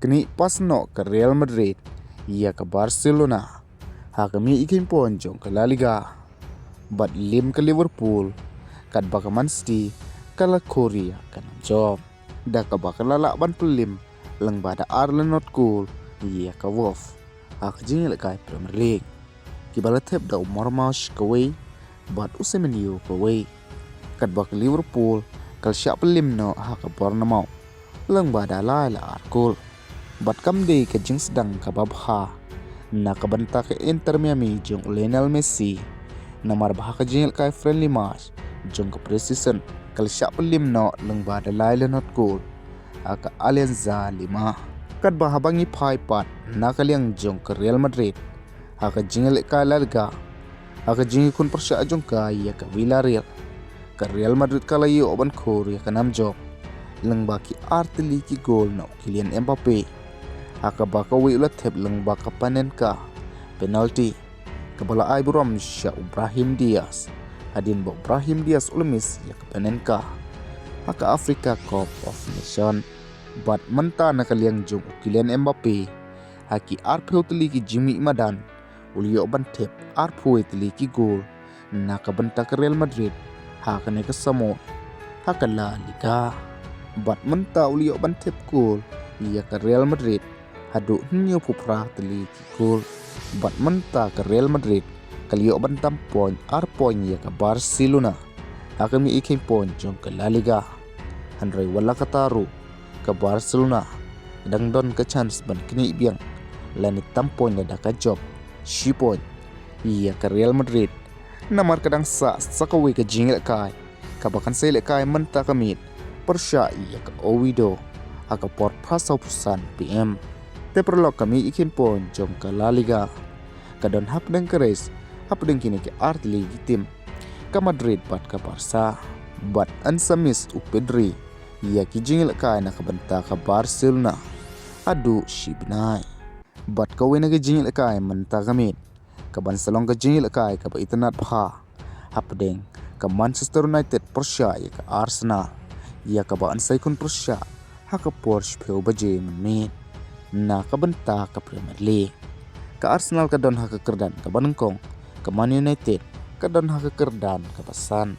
kini pas no ke Real Madrid ia ke Barcelona kami ikin pon jong ke La Liga bat liem ke Liverpool kat baka Man City kala Korea kan job dah ke baka lalak ban pelim lang bada Arlen not cool ia ke Wolf jingil kai Premier League kibala tep da Marmash ke way bat Usemeniu ke way kat baka Liverpool kal siap pelim no ke Bournemouth lang bada lai la arkul bat kam day ke jing sedang ke babha na kabanta ke Intermiami jong Lionel Messi namar bahaka jingil kai friendly match jong ke precision kal siap pelim no lang bada lai la not cool aka Alianza 5 kat bahabangi pait na kaliang jong ke Real Madrid jingil kai La Liga jingil kun persya jong kai ya ke Villarreal ke Real Madrid kalayo oban Korea ke nam job lang baki artili ki gol na Kylian Mbappe baka wi ulat tep lang baka panen ka penalty kabala ay buram siya Ibrahim Diaz adin bo Ibrahim Diaz ulamis ya ke panen ka Africa Cup of Nation bat menta na kaliang jong Kylian Mbappe haki arpeu teli ki Jimmy Madan ulio ban tep arpeu teli ki gol na kabanta ke Real Madrid ne ke Samo La Liga bat menta ulio ban tep gol ia ke Real Madrid hadu nyo pupra teli ki gol bat menta ke Real Madrid kalio ban tam poin ya ke Barcelona kami ikin poin jong ke La Liga handrai wala kataru ke Barcelona dang don ke chance ban kini biang lanit tam poin da ka job shi poin ia ke Real Madrid namar kadang sakawi ke jingil kai kabakan sele kai menta kamit persya ia ke Owido por prasau pusan PM te perlo kami ikin pon jom ke La Liga kadon hap deng keres hap deng kini ke artli tim ke Madrid bat ke Barca bat ansamis Pedri ia ki jingil kai na kabenta ke Barcelona adu shibnai bat ka wena ke jingil kai menta kamit ke Barcelona ke jingil kai ke itanat pha hap deng ke Manchester United persya ia ke Arsenal ia ke ba ansai kun persya haka Porsche peu baje menit na kabenta ke Premier League ke Arsenal ke don haka kerdan ke Banengkong ke Man United ke don haka kerdan ke Pasan